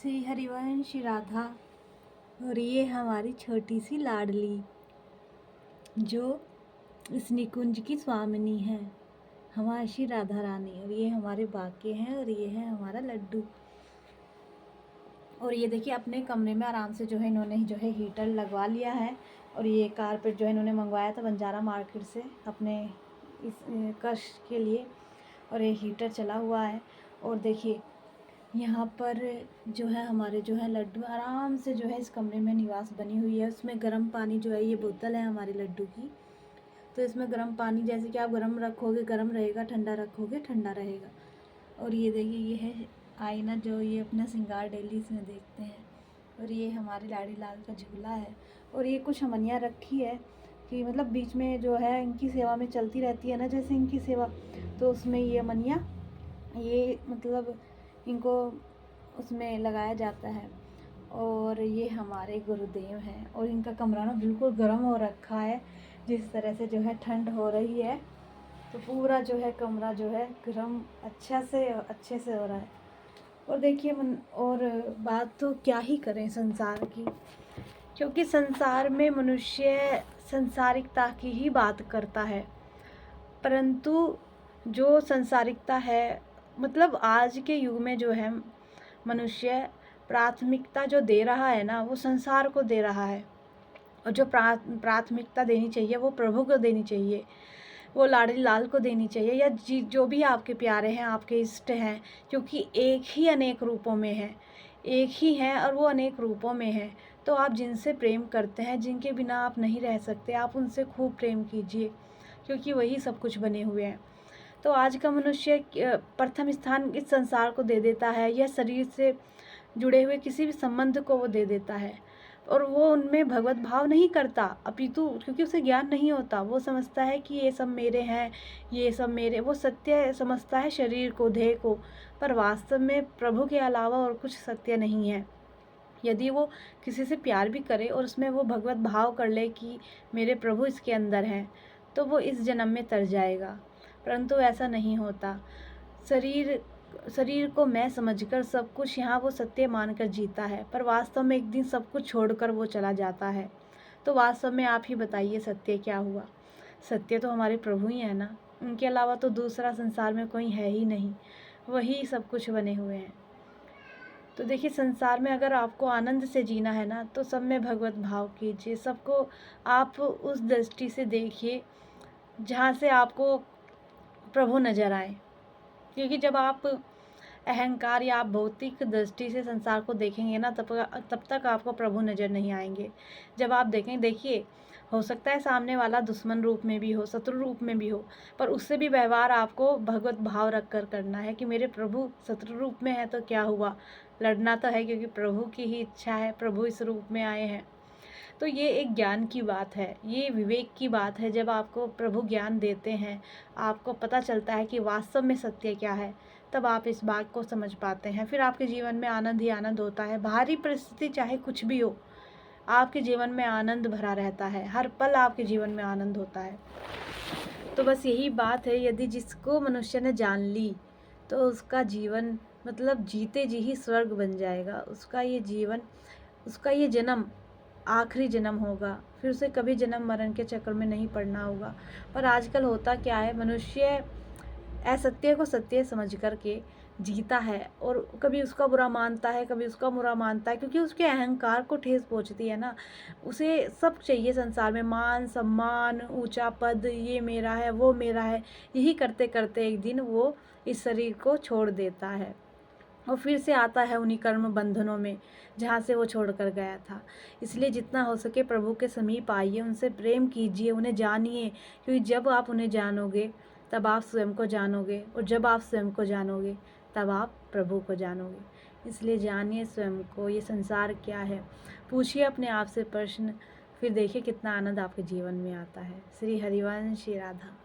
श्री हरिवंश राधा। और ये हमारी छोटी सी लाडली जो इस निकुंज की स्वामिनी है, हमारी श्री राधा रानी। और ये हमारे बाके हैं और ये है हमारा लड्डू। और ये देखिए अपने कमरे में आराम से जो है इन्होंने जो है हीटर लगवा लिया है। और ये कारपेट जो है इन्होंने मंगवाया था बंजारा मार्केट से अपने इस कश के लिए। और ये हीटर चला हुआ है। और देखिए यहाँ पर जो है हमारे जो है लड्डू आराम से जो है इस कमरे में निवास बनी हुई है। उसमें गर्म पानी जो है, ये बोतल है हमारे लड्डू की, तो इसमें गर्म पानी जैसे कि आप गर्म रखोगे गर्म रहेगा, ठंडा रखोगे ठंडा रहेगा। और ये देखिए ये है आईना जो ये अपना श्रृंगार डेली इसमें देखते हैं। और ये हमारे लाड़ी लाल का झूला है। और ये कुछ हमनियाँ रखी है कि मतलब बीच में जो है इनकी सेवा में चलती रहती है ना, जैसे इनकी सेवा, तो उसमें ये अमनियाँ ये मतलब इनको उसमें लगाया जाता है। और ये हमारे गुरुदेव हैं। और इनका कमरा ना बिल्कुल गर्म हो रखा है, जिस तरह से जो है ठंड हो रही है तो पूरा जो है कमरा जो है गर्म अच्छे से हो रहा है। और देखिए और बात तो क्या ही करें संसार की, क्योंकि संसार में मनुष्य संसारिकता की ही बात करता है। परंतु जो संसारिकता है मतलब आज के युग में जो है मनुष्य प्राथमिकता जो दे रहा है ना, वो संसार को दे रहा है। और जो प्राथमिकता देनी चाहिए वो प्रभु को देनी चाहिए, वो लाडली लाल को देनी चाहिए, या जो भी आपके प्यारे हैं, आपके इष्ट हैं, क्योंकि एक ही अनेक रूपों में है, एक ही हैं और वो अनेक रूपों में है। तो आप जिनसे प्रेम करते हैं, जिनके बिना आप नहीं रह सकते, आप उनसे खूब प्रेम कीजिए, क्योंकि वही सब कुछ बने हुए हैं। तो आज का मनुष्य प्रथम स्थान इस संसार को दे देता है, या शरीर से जुड़े हुए किसी भी संबंध को वो दे देता है। और वो उनमें भगवत भाव नहीं करता, अपितु क्योंकि उसे ज्ञान नहीं होता, वो समझता है कि ये सब मेरे हैं, ये सब मेरे, वो सत्य समझता है शरीर को, देह को। पर वास्तव में प्रभु के अलावा और कुछ सत्य नहीं है। यदि वो किसी से प्यार भी करे और उसमें वो भगवत भाव कर ले कि मेरे प्रभु इसके अंदर हैं, तो वो इस जन्म में तर जाएगा। परंतु ऐसा नहीं होता। शरीर को मैं समझकर सब कुछ यहाँ वो सत्य मानकर जीता है, पर वास्तव में एक दिन सब कुछ छोड़कर वो चला जाता है। तो वास्तव में आप ही बताइए सत्य क्या हुआ। सत्य तो हमारे प्रभु ही है ना, उनके अलावा तो दूसरा संसार में कोई है ही नहीं, वही सब कुछ बने हुए हैं। तो देखिए संसार में अगर आपको आनंद से जीना है ना, तो सब में भगवत भाव कीजिए, सबको आप उस दृष्टि से देखिए जहाँ से आपको प्रभु नजर आए। क्योंकि जब आप अहंकार या आप भौतिक दृष्टि से संसार को देखेंगे ना, तब तक आपको प्रभु नज़र नहीं आएंगे। जब आप देखें, देखिए हो सकता है सामने वाला दुश्मन रूप में भी हो, शत्रु रूप में भी हो, पर उससे भी व्यवहार आपको भगवत भाव रख कर करना है कि मेरे प्रभु शत्रु रूप में है तो क्या हुआ, लड़ना तो है क्योंकि प्रभु की ही इच्छा है, प्रभु इस रूप में आए हैं। तो ये एक ज्ञान की बात है, ये विवेक की बात है। जब आपको प्रभु ज्ञान देते हैं, आपको पता चलता है कि वास्तव में सत्य क्या है, तब आप इस बात को समझ पाते हैं। फिर आपके जीवन में आनंद ही आनंद होता है। बाहरी परिस्थिति चाहे कुछ भी हो, आपके जीवन में आनंद भरा रहता है, हर पल आपके जीवन में आनंद होता है। तो बस यही बात है, यदि जिसको मनुष्य ने जान ली तो उसका जीवन मतलब जीते जी ही स्वर्ग बन जाएगा। उसका ये जीवन, उसका ये जन्म आखिरी जन्म होगा, फिर उसे कभी जन्म मरण के चक्कर में नहीं पड़ना होगा। पर आजकल होता क्या है, मनुष्य असत्य को सत्य समझ करके जीता है, और कभी उसका बुरा मानता है, कभी उसका बुरा मानता है, क्योंकि उसके अहंकार को ठेस पहुंचती है ना। उसे सब चाहिए संसार में, मान सम्मान, ऊंचा पद, ये मेरा है वो मेरा है। यही करते करते एक दिन वो इस शरीर को छोड़ देता है और फिर से आता है उन्हीं कर्म बंधनों में जहाँ से वो छोड़ कर गया था। इसलिए जितना हो सके प्रभु के समीप आइए, उनसे प्रेम कीजिए, उन्हें जानिए, क्योंकि जब आप उन्हें जानोगे तब आप स्वयं को जानोगे, और जब आप स्वयं को जानोगे तब आप प्रभु को जानोगे। इसलिए जानिए स्वयं को, ये संसार क्या है, पूछिए अपने आप से प्रश्न, फिर देखिए कितना आनंद आपके जीवन में आता है। श्री हरिवंश राधा।